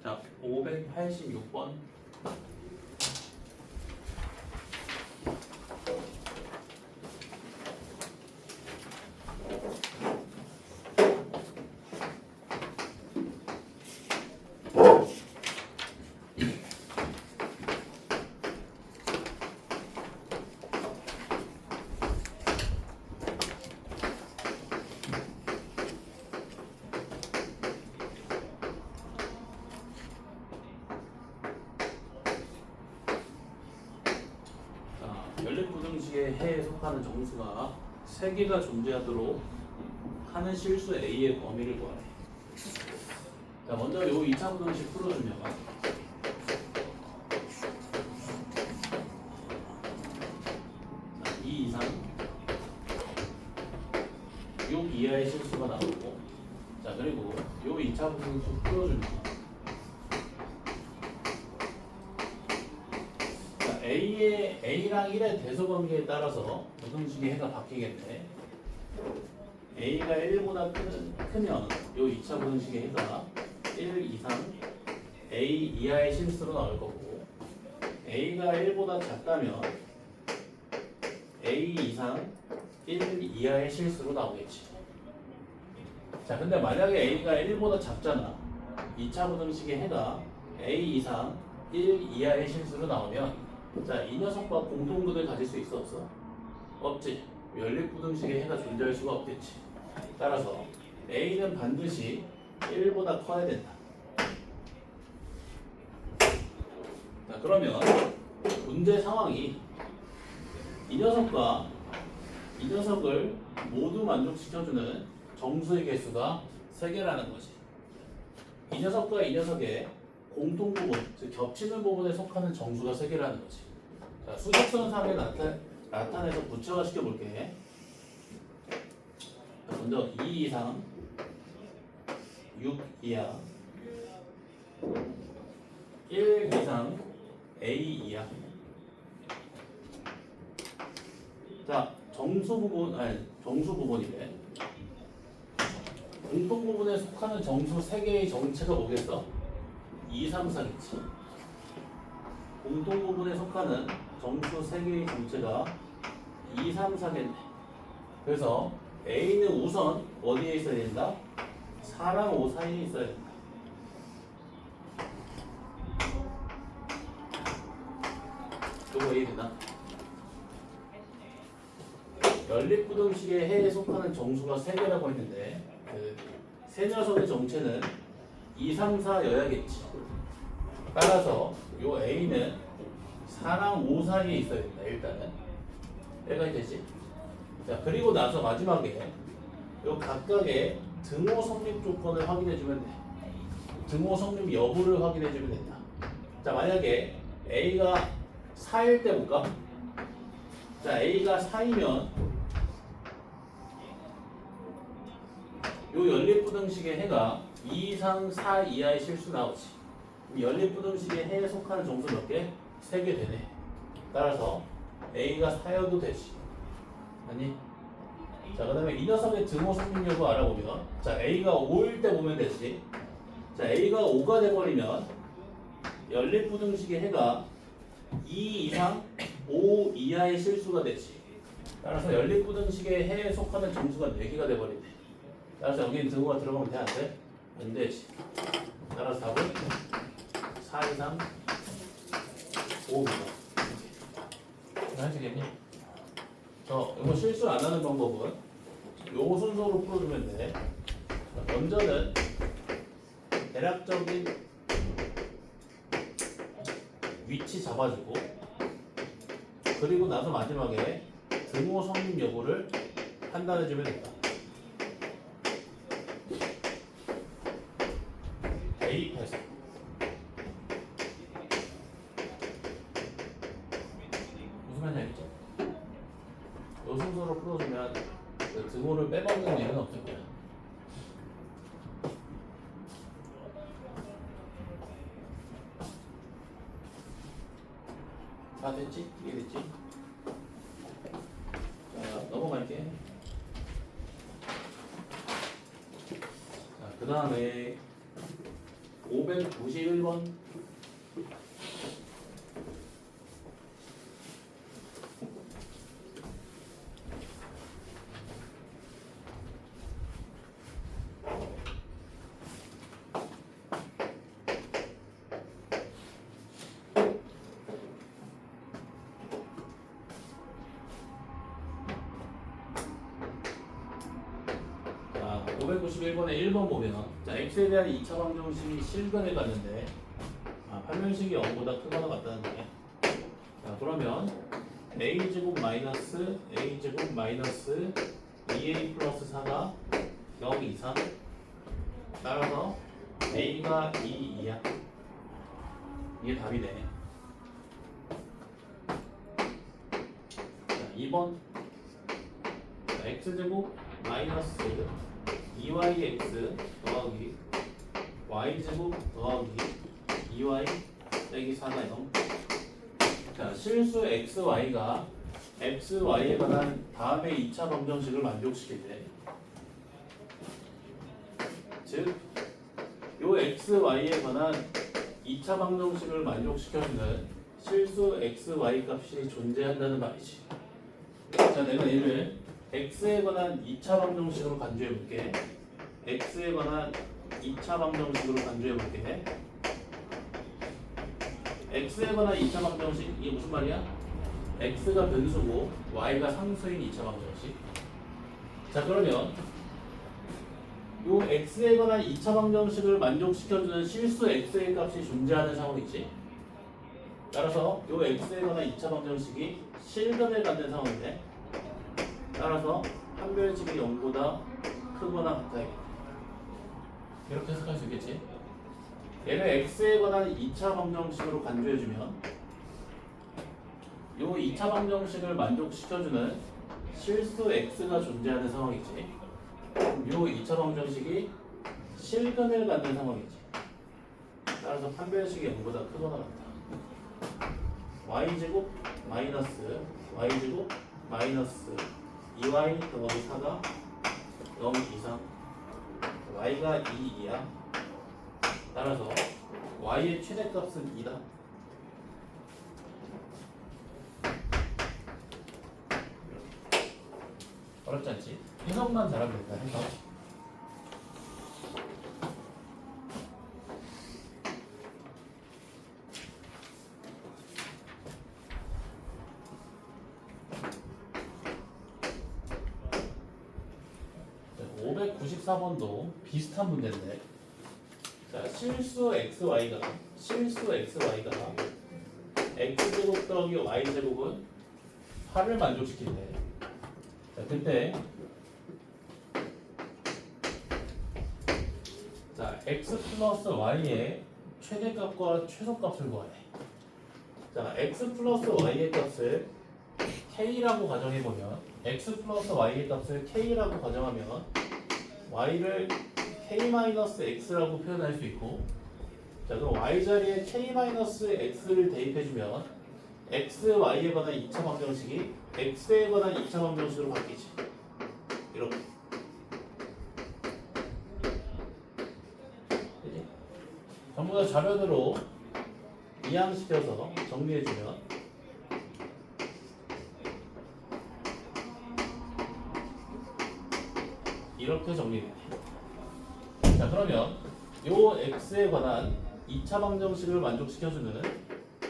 자, 586번. 연립부등식의 해에 속하는 정수가 3개가 존재하도록 하는 실수 A의 범위를 구하래. 자, 먼저 요 2차 부등식 풀어주면 2 이상 6 이하의 실수가 나오고, 자, 그리고 요 2차 부등식 풀어주면 A랑 1의 대소관계에 따라서 부등식의 해가 바뀌겠네. A가 1보다 크면 요 2차 부등식의 해가 1 이상 A 이하의 실수로 나올 거고, A가 1보다 작다면 A 이상 1 이하의 실수로 나오겠지. 자, 근데 만약에 A가 1보다 작잖아. 2차 부등식의 해가 A 이상 1 이하의 실수로 나오면, 자, 이 녀석과 공통극을 가질 수 있어 없어? 없지. 연립부등식의 해가 존재할 수가 없겠지. 따라서 A는 반드시 1보다 커야 된다. 자, 그러면 문제 상황이 이 녀석과 이 녀석을 모두 만족시켜주는 정수의 개수가 3개라는 거지. 이 녀석과 이 녀석의 공통 부분, 즉 겹치는 부분에 속하는 정수가 3개라는 거지. 자, 수직선상에 나타내서 구체화 시켜볼게. 자, 먼저 2 이상 6 이하 1 이상 A 이하. 자, 정수 부분이래. 공통 부분에 속하는 정수 3개의 정체가 뭐겠어? 2, 3, 4겠지. 공통 부분에 속하는 정수 3개의 정체가 2, 3, 4겠네. 그래서 A는 우선 어디에 있어야 된다? 4랑 5 사이에 있어야 된다. 요거 이해되나? 연립부등식의 해에 속하는 정수가 3개라고 했는데, 세 녀석의 정체는 2, 3, 4여야겠지. 따라서 요 A는 4랑 5 사이에 있어야 된다. 일단은 여기까지 되지. 자, 그리고 나서 마지막에 요 각각의 등호 성립 조건을 확인해주면 돼. 등호 성립 여부를 확인해주면 된다. 자, 만약에 A가 4일 때 볼까? 자, A가 4이면 요 연립부등식의 해가 2 이상 4 이하의 실수 나오지. 연립부등식의 해에 속하는 정수 몇 개? 3개 되네. 따라서 A가 4여도 되지. 아니? 자, 그 다음에 이 녀석의 등호 성립 여부 알아보면, 자, A가 5일 때 보면 되지. 자, A가 5가 돼버리면 연립부등식의 해가 2 이상 5 이하의 실수가 되지. 따라서 연립부등식의 해에 속하는 정수가 4개가 돼버리네. 따라서 여기는 등호가 들어가면 돼, 안 돼? 안 되지. 따라서 답은 4 이상 5 미만. 하시겠니? 이거 실수 안 하는 방법은 요 순서로 풀어주면 돼. 먼저는 대략적인 위치 잡아주고, 그리고 나서 마지막에 등호 성립 여부를 판단해주면 된다. 대입해서 무슨 말인지 알겠죠? 요 순서로 풀어주면 그 등호를 빼먹는 일은 없을 거야. 다 됐지? 이해됐지? 자, 넘어갈게. 자, 그 다음에 591번. 자, 591번에 1번 보면 자, x에 대한 2차 방정식이 실근에 갔는데 판별식이 0보다 크거나 같다는 게. 자, 그러면 a제곱 마이너스 a제곱 마이너스 2a 플러스 4가 0 이상. 따라서 a가 2 이하. 이게 답이네. 자, 2번 x제곱 마이너스 2yx 더하기 y제곱 더하기 2y 빼기 4가 0. 자, 실수 xy가 xy에 관한 다음의 2차 방정식을 만족시킬 때, 즉, 요 xy에 관한 2차 방정식을 만족시켜주는 실수 xy 값이 존재한다는 말이지. 자, 내가 얘를 x에 관한 2차 방정식으로 간주해 볼게. x에 관한 2차 방정식으로 간주해 볼게. x에 관한 2차 방정식, 이게 무슨 말이야? x가 변수고 y가 상수인 2차 방정식. 자, 그러면 요 x에 관한 2차 방정식을 만족시켜주는 실수 x의 값이 존재하는 상황이지. 따라서 요 x에 관한 2차 방정식이 실근을 갖는 상황인데, 따라서 판별식이 0보다 크거나 같다. 이렇게 해석할 수 있겠지. 얘를 x에 관한 2차 방정식으로 간주해주면 요 2차 방정식을 만족시켜주는 실수 x가 존재하는 상황이지. 요 2차 방정식이 실근을 갖는 상황이지. 따라서 판별식이 0보다 크거나 같다. y제곱 마이너스 y제곱 마이너스 2y 더하기 4가 0 이상. y가 2 이하. 따라서 y의 최대값은 2다. 어렵지 않지? 해석만 잘하면 된다. 해석. 자, 594번도 비슷한 문제인데, 자, 실수 xy가 x제곱 더하기 y제곱은 8을 만족시킬 때, 자, 그때 자, x 플러스 y의 최대값과 최소값을 구하래. 자, x 플러스 y의 값을 k라고 가정해보면, x 플러스 y의 값을 k라고 가정하면 y를 k-x라고 표현할 수 있고, 자, 그럼 y 자리에 k-x를 대입해주면 x, y에 관한 2차 방정식이 x에 관한 2차 방정식으로 바뀌지. 이렇게. 그치? 전부 다 좌변으로 이항시켜서 정리해주면 이렇게 정리돼. 자, 그러면 요 x에 관한 2차 방정식을 만족시켜주는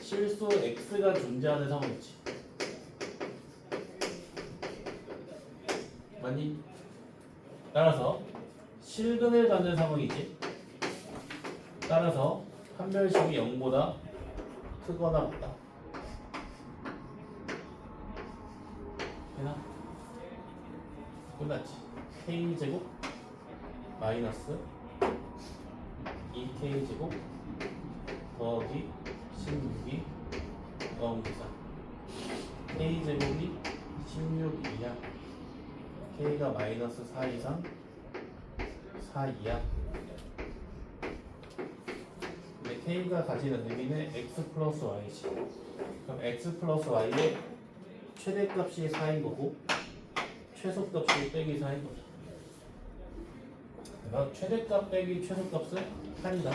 실수 x가 존재하는 상황이지. 맞니? 따라서 실근을 갖는 상황이지. 따라서 판별식이 0보다 크거나 같다. 되나? 끝났지. k제곱 마이너스 2k제곱 더하기 16이 0 이상. k제곱이 16 이하. k가 마이너스 4 이상 4 이하. 근데 k가 가지는 의미는 x 플러스 y지. 그럼 x 플러스 y의 최대값이 4인 거고 최소값이 빼기 4인 거죠. 그래서 최대값 빼기 최소값은 8이다.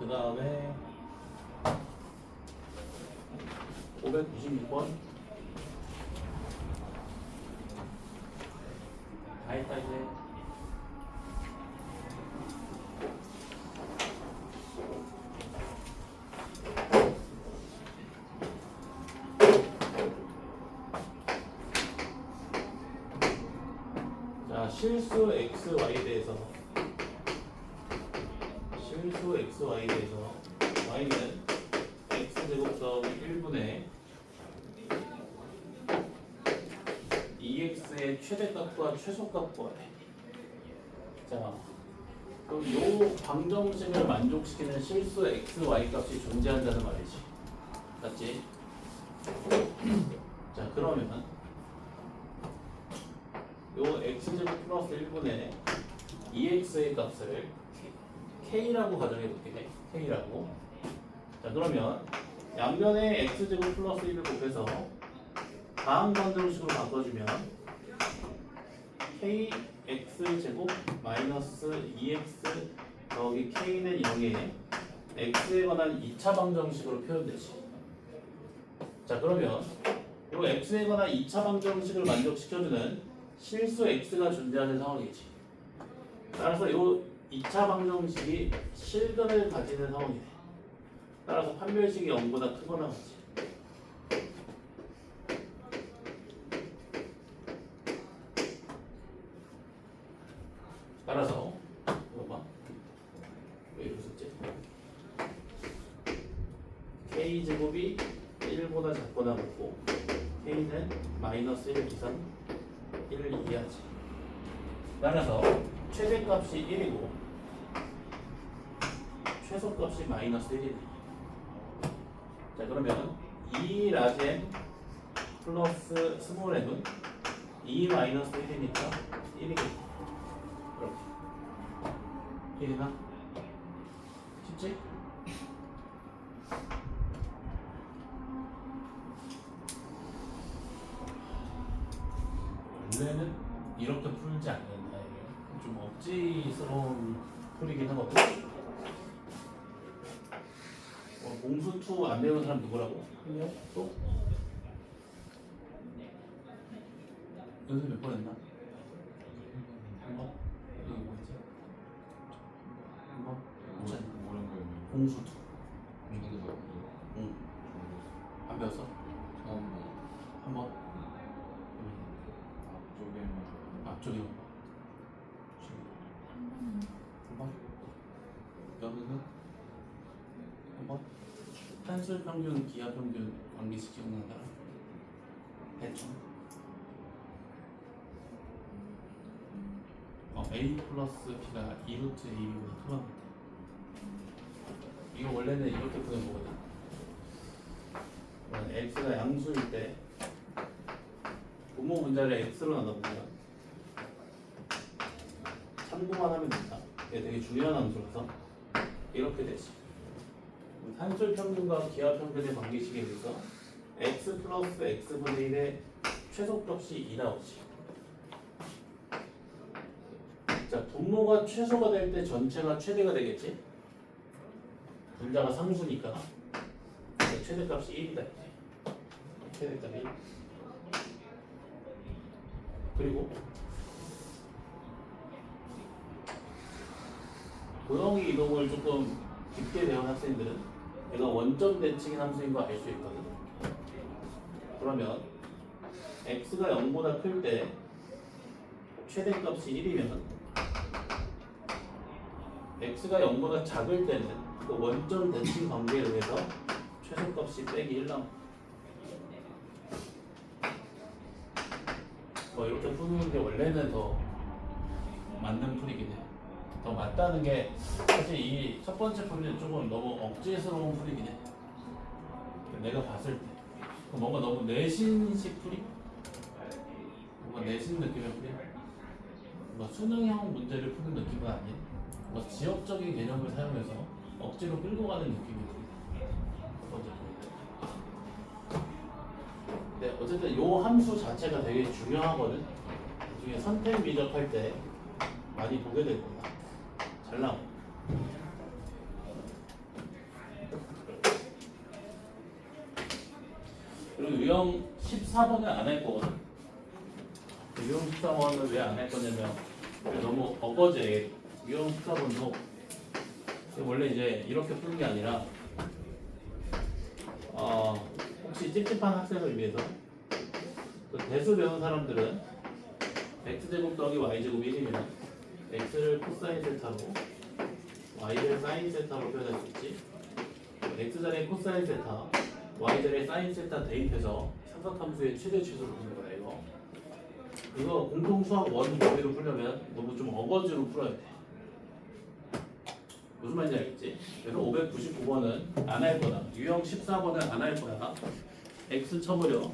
그 다음에 596번 다 했다 이제. 자, 실수 xy에 대해서 y는 x제곱 더하기 1분의 2x의 최대값과 최소값 구하래. 자, 그럼 요 방정식을 만족시키는 실수 x, y 값이 존재한다는 말이지. 맞지? 자, 그러면 요 x제곱 플러스 1분의 2x의 값을 k라고 가정해볼게. k라고. 자, 그러면 양면에 x제곱 플러스 1을 곱해서 다음 방정식으로 바꿔주면 kx제곱 마이너스 2x 더하기 k는 0에 x에 관한 2차 방정식으로 표현되지. 자, 그러면 요 x에 관한 2차 방정식을 만족시켜주는 실수 x가 존재하는 상황이지. 따라서 요 2차 방정식이 실근을 가지는 상황이네. 따라서 판별식이 0보다 크거나 같지. 따라서 이거 봐. 왜 이렇게 썼지? k제곱이 1보다 작거나 같고 k는 마이너스 1 이상 1을 이해하지. 따라서 최대값이 1이고 최소값이 마이너스 1이네. 자, 그러면 2 라젠 플러스 스몰 n은 2 마이너스 1이니까 1이겠다. 이렇게 1이나? 쉽지? 원래는 이렇게 풀지 않는다. 이게 좀 억지스러운 풀이긴 하거든. 공수 2 안 배운 사람 누구라고? 한명 또? 연습 몇 번 했나? 한 번? 이거 뭐였지? 한 번? 공수 2. 응. 안 배웠어? 한 번? 앞쪽에 한 번? 여기는? 한 번? 한술 평균, 기하 평균 관계식 기억나는 사람? 대충. a 플러스 b가 2루트 a보다 크면 돼. 이거 원래는 이렇게 푸는 거거든. x가 양수일 때 분모 분자를 x로 나눠보면 참고만 하면 된다. 이게 되게 중요한 함수라서 이렇게 되지. 산술 평균과 기하 평균의 관계식에 의해서 x 플러스 x분의 1의 최소값이 2 나오지. 자, 분모가 최소가 될 때 전체가 최대가 되겠지. 분자가 상수니까 최대값이 1이다. 최대값이 1. 그리고 도형의 이동을 조금 깊게 배운 학생들은 얘가 원점 대칭인 함수인 거 알 수 있거든. 그러면 x가 0보다 클 때 최대값이 1이면 x가 0보다 작을 때는 그 원점 대칭 관계에 의해서 최소값이 빼기 1 나옵니다. 뭐 이렇게 푸는 게 원래는 더 맞는 풀이긴 해. 더 맞다는 게 사실 이 첫 번째 풀이는 조금 너무 억지스러운 풀이긴 해. 내가 봤을 때 뭔가 너무 내신식 풀이? 뭔가 내신 느낌의 풀이? 뭔가 수능형 문제를 푸는 느낌은 아닌 뭔가 지역적인 개념을 사용해서 억지로 끌고 가는 느낌의 풀이다. 첫 번째 풀이. 네, 어쨌든 이 함수 자체가 되게 중요하거든. 나중에 선택 미적할 때 많이 보게 될 거야. 잘 나와. 그리고 유형 14번은 안 할 거거든. 유형 14번은 왜 안 할 거냐면 너무 어거제. 유형 14번도 원래 이제 이렇게 푸는 게 아니라 혹시 찝찝한 학생을 위해서 그 대수 배운 사람들은 x제곱 더하기 y제곱이 1이면 x를 코사인 세타로 y를 사인 세타로 표현할 수 있지. x자리에 코사인 세타, y자리에 사인 세타 대입해서 삼각함수의 최대 최소를 푸는 거야 이거. 이거 공통 수학 원 범위로 풀려면 너무 좀 어거지로 풀어야 돼. 무슨 말인지 알겠지? 그래서 599번은 안 할 거다. 유형 14번은 안 할 거야. x 쳐버려.